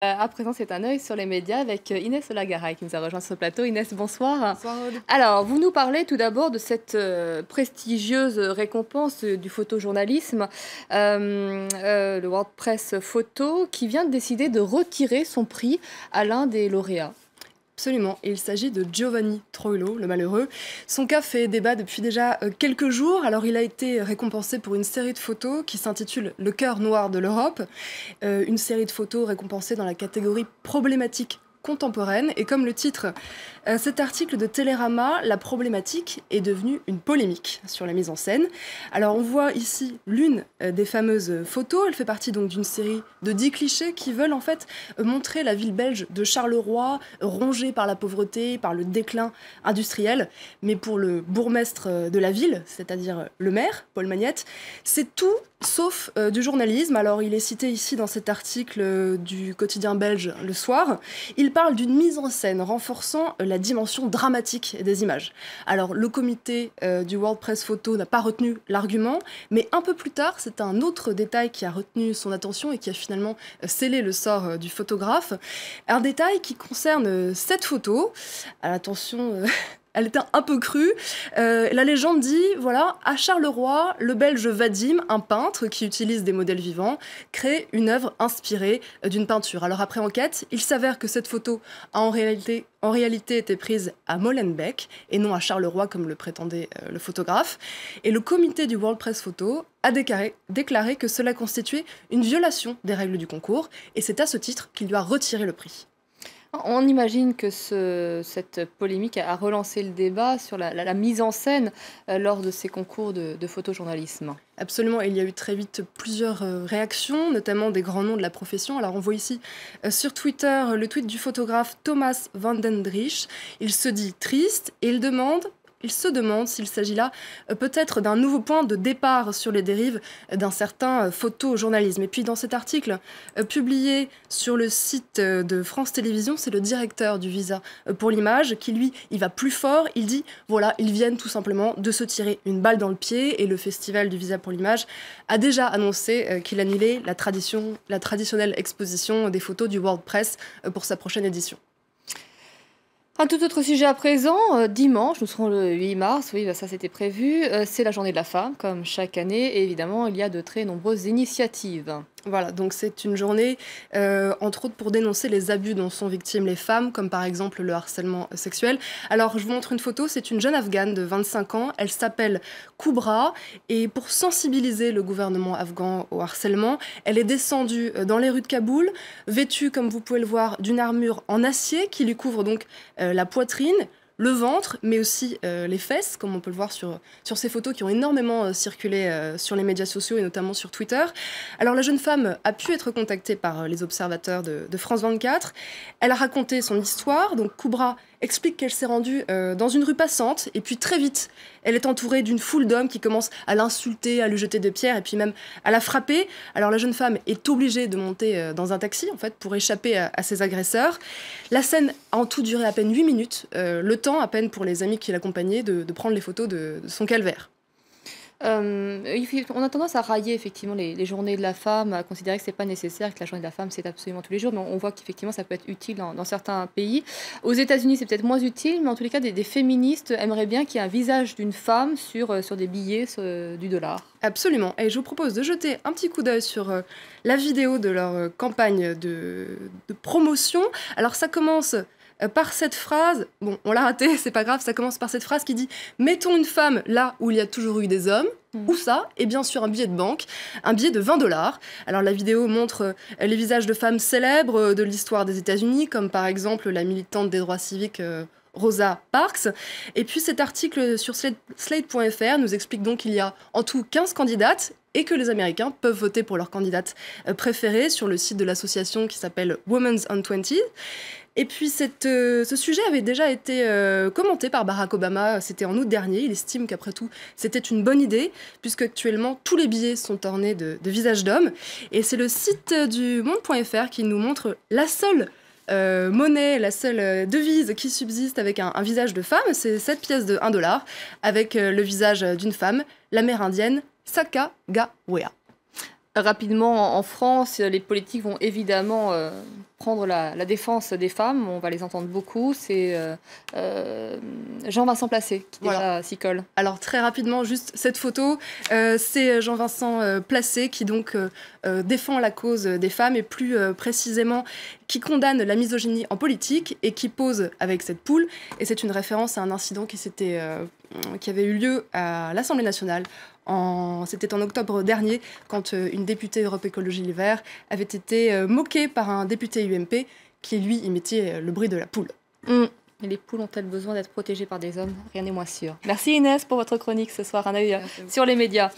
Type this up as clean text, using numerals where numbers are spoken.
À présent, c'est un œil sur les médias avec Inès Olagaray qui nous a rejoint sur le plateau. Inès, bonsoir. Bonsoir Aude. Alors, vous nous parlez tout d'abord de cette prestigieuse récompense du photojournalisme, le World Press Photo, qui vient de décider de retirer son prix à l'un des lauréats. Absolument, il s'agit de Giovanni Troilo, le malheureux. Son cas fait débat depuis déjà quelques jours. Alors il a été récompensé pour une série de photos qui s'intitule Le cœur noir de l'Europe, une série de photos récompensée dans la catégorie problématique contemporaine. Et comme le titre cet article de Télérama, la problématique est devenue une polémique sur la mise en scène. Alors on voit ici l'une des fameuses photos. Elle fait partie donc d'une série de 10 clichés qui veulent en fait montrer la ville belge de Charleroi rongée par la pauvreté, par le déclin industriel. Mais pour le bourgmestre de la ville, c'est-à-dire le maire, Paul Magnette, c'est tout sauf du journalisme. Alors il est cité ici dans cet article du quotidien belge Le Soir. Il parle d'une mise en scène renforçant la dimension dramatique des images. Alors le comité du World Press Photo n'a pas retenu l'argument, mais un peu plus tard, c'est un autre détail qui a retenu son attention et qui a finalement scellé le sort du photographe. Un détail qui concerne cette photo. Attention... Elle était un peu crue. La légende dit, voilà, à Charleroi, le Belge Vadim, un peintre qui utilise des modèles vivants, crée une œuvre inspirée d'une peinture. Alors après enquête, il s'avère que cette photo a en réalité été prise à Molenbeek et non à Charleroi comme le prétendait le photographe. Et le comité du World Press Photo a déclaré que cela constituait une violation des règles du concours et c'est à ce titre qu'il lui a retiré le prix. On imagine que cette polémique a relancé le débat sur la mise en scène lors de ces concours de photojournalisme. Absolument, il y a eu très vite plusieurs réactions, notamment des grands noms de la profession. Alors on voit ici sur Twitter le tweet du photographe Thomas van den Driesch. Il se dit triste et il se demande s'il s'agit là peut-être d'un nouveau point de départ sur les dérives d'un certain photojournalisme. Et puis dans cet article publié sur le site de France Télévisions, c'est le directeur du Visa pour l'image qui, lui, il va plus fort. Il dit, voilà, ils viennent tout simplement de se tirer une balle dans le pied et le festival du Visa pour l'image a déjà annoncé qu'il annulait la traditionnelle exposition des photos du World Press pour sa prochaine édition. Un tout autre sujet à présent, dimanche, nous serons le 8 mars, oui, ça c'était prévu, c'est la journée de la femme, comme chaque année, et évidemment, il y a de très nombreuses initiatives. Voilà, donc c'est une journée, entre autres, pour dénoncer les abus dont sont victimes les femmes, comme par exemple le harcèlement sexuel. Alors, je vous montre une photo, c'est une jeune Afghane de 25 ans, elle s'appelle Koubra, et pour sensibiliser le gouvernement afghan au harcèlement, elle est descendue dans les rues de Kaboul, vêtue, comme vous pouvez le voir, d'une armure en acier qui lui couvre donc la poitrine, le ventre, mais aussi les fesses, comme on peut le voir sur ces photos qui ont énormément circulé sur les médias sociaux et notamment sur Twitter. Alors la jeune femme a pu être contactée par les observateurs de France 24. Elle a raconté son histoire, donc Koubra explique qu'elle s'est rendue dans une rue passante et puis très vite, elle est entourée d'une foule d'hommes qui commencent à l'insulter, à lui jeter des pierres et puis même à la frapper. Alors la jeune femme est obligée de monter dans un taxi en fait pour échapper à ses agresseurs. La scène a en tout duré à peine 8 minutes, le temps à peine pour les amis qui l'accompagnaient de prendre les photos de son calvaire. On a tendance à railler effectivement les journées de la femme, à considérer que c'est pas nécessaire, que la journée de la femme c'est absolument tous les jours, mais on voit qu'effectivement ça peut être utile dans certains pays. Aux États-Unis c'est peut-être moins utile, mais en tous les cas des féministes aimeraient bien qu'il y ait un visage d'une femme sur des billets du dollar. Absolument, et je vous propose de jeter un petit coup d'œil sur la vidéo de leur campagne de promotion. Alors ça commence par cette phrase, bon, on l'a raté, c'est pas grave, ça commence par cette phrase qui dit « Mettons une femme là où il y a toujours eu des hommes ». Où ça? Et bien sûr un billet de banque, un billet de 20 $. Alors la vidéo montre les visages de femmes célèbres de l'histoire des États-Unis, comme par exemple la militante des droits civiques Rosa Parks. Et puis cet article sur Slate.fr nous explique donc qu'il y a en tout 15 candidates et que les Américains peuvent voter pour leur candidate préférée sur le site de l'association qui s'appelle Women's on 20. Et puis ce sujet avait déjà été commenté par Barack Obama, c'était en août dernier. Il estime qu'après tout, c'était une bonne idée, puisque actuellement, tous les billets sont ornés de visages d'hommes. Et c'est le site du Monde.fr qui nous montre la seule monnaie, la seule devise qui subsiste avec un visage de femme. C'est cette pièce de 1 $, avec le visage d'une femme, l'amérindienne Sacagawea. Rapidement, en France, les politiques vont évidemment prendre la défense des femmes, on va les entendre beaucoup, c'est Jean-Vincent Placé qui déjà s'y colle. Alors très rapidement, juste cette photo, c'est Jean-Vincent Placé qui donc défend la cause des femmes et plus précisément qui condamne la misogynie en politique et qui pose avec cette poule. Et c'est une référence à un incident qui avait eu lieu à l'Assemblée nationale. C'était en octobre dernier, quand une députée Europe Écologie Les Verts avait été moquée par un député UMP qui, lui, imitait le bruit de la poule. Et les poules ont-elles besoin d'être protégées par des hommes? Rien n'est moins sûr. Merci Inès pour votre chronique ce soir. Un œil sur les médias.